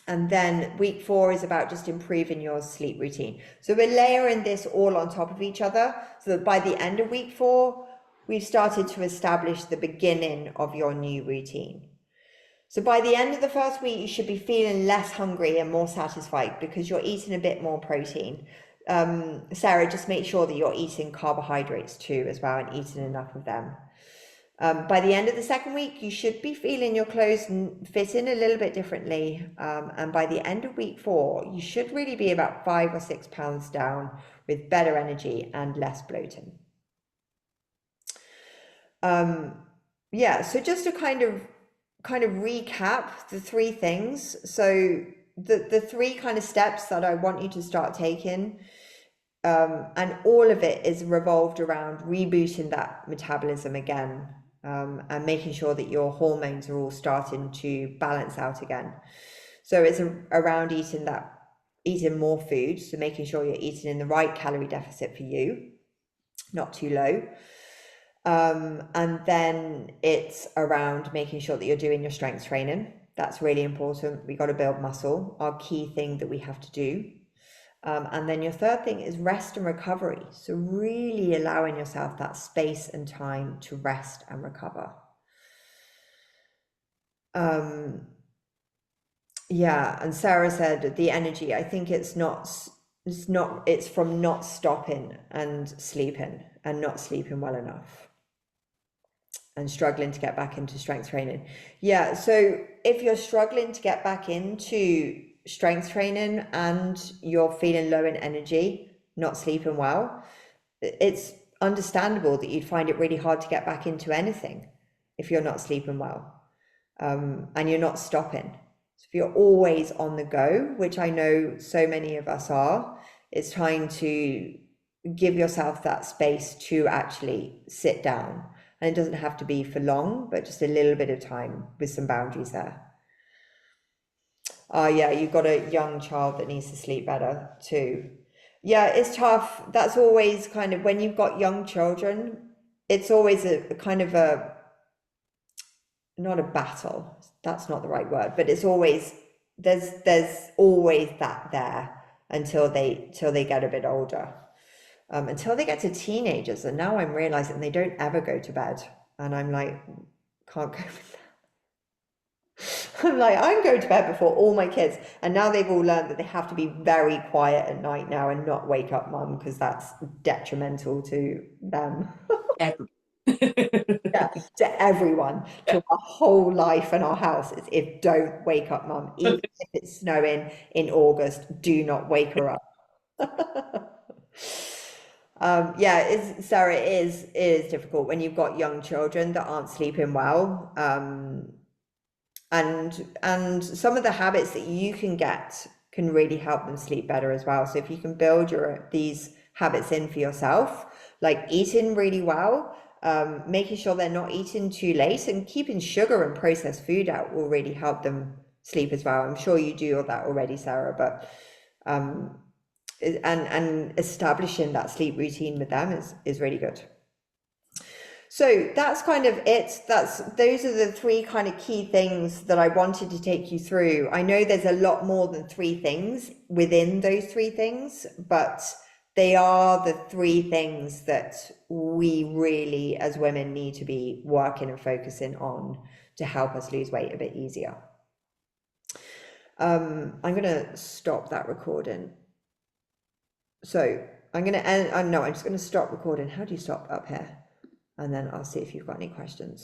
And then week 4 is about just improving your sleep routine. So we're layering this all on top of each other so that by the end of week 4, we've started to establish the beginning of your new routine. So by the end of the first week, you should be feeling less hungry and more satisfied because you're eating a bit more protein. Sarah, just make sure that you're eating carbohydrates too as well and eating enough of them. By the end of the second week, you should be feeling your clothes fit in a little bit differently. And by the end of week 4, you should really be about 5 or 6 pounds down with better energy and less bloating. Yeah, so just to kind of recap the 3 things. So the 3 kind of steps that I want you to start taking, and all of it is revolved around rebooting that metabolism again, and making sure that your hormones are all starting to balance out again. So it's around eating more food, so making sure you're eating in the right calorie deficit for you, not too low. And then it's around making sure that you're doing your strength training. That's really important. We got to build muscle, our key thing that we have to do. And then your third thing is rest and recovery. So really allowing yourself that space and time to rest and recover. Yeah, and Sarah said the energy, I think it's from not stopping and sleeping and not sleeping well enough and struggling to get back into strength training. Yeah, so if you're struggling to get back into strength training and you're feeling low in energy, not sleeping well, it's understandable that you'd find it really hard to get back into anything if you're not sleeping well, and you're not stopping. So if you're always on the go, which I know so many of us are, it's trying to give yourself that space to actually sit down. And it doesn't have to be for long, but just a little bit of time with some boundaries there. Yeah, you've got a young child that needs to sleep better too. Yeah, it's tough. That's always kind of, when you've got young children, it's always a kind of not a battle. That's not the right word, but it's always, there's always that there until they get a bit older. Until they get to teenagers, and now I'm realizing they don't ever go to bed, and I'm like, can't go with I'm like, I'm going to bed before all my kids. And now they've all learned that they have to be very quiet at night now and not wake up mum because that's detrimental to them. Every- Yeah, to everyone, to our whole life and our house. It's if don't wake up mum, even if it's snowing in August, do not wake her up. Yeah, Sarah, it is difficult when you've got young children that aren't sleeping well. And some of the habits that you can get can really help them sleep better as well. So if you can build these habits in for yourself, like eating really well, making sure they're not eating too late, and keeping sugar and processed food out will really help them sleep as well. I'm sure you do all that already, Sarah, but and establishing that sleep routine with them is really good. So that's kind of it. Those are the three kind of key things that I wanted to take you through. I know there's a lot more than three things within those three things, but they are the three things that we really, as women, need to be working and focusing on to help us lose weight a bit easier. I'm going to stop that recording. So I'm going to end. No, I'm just going to stop recording. How do you stop up here? And then I'll see if you've got any questions.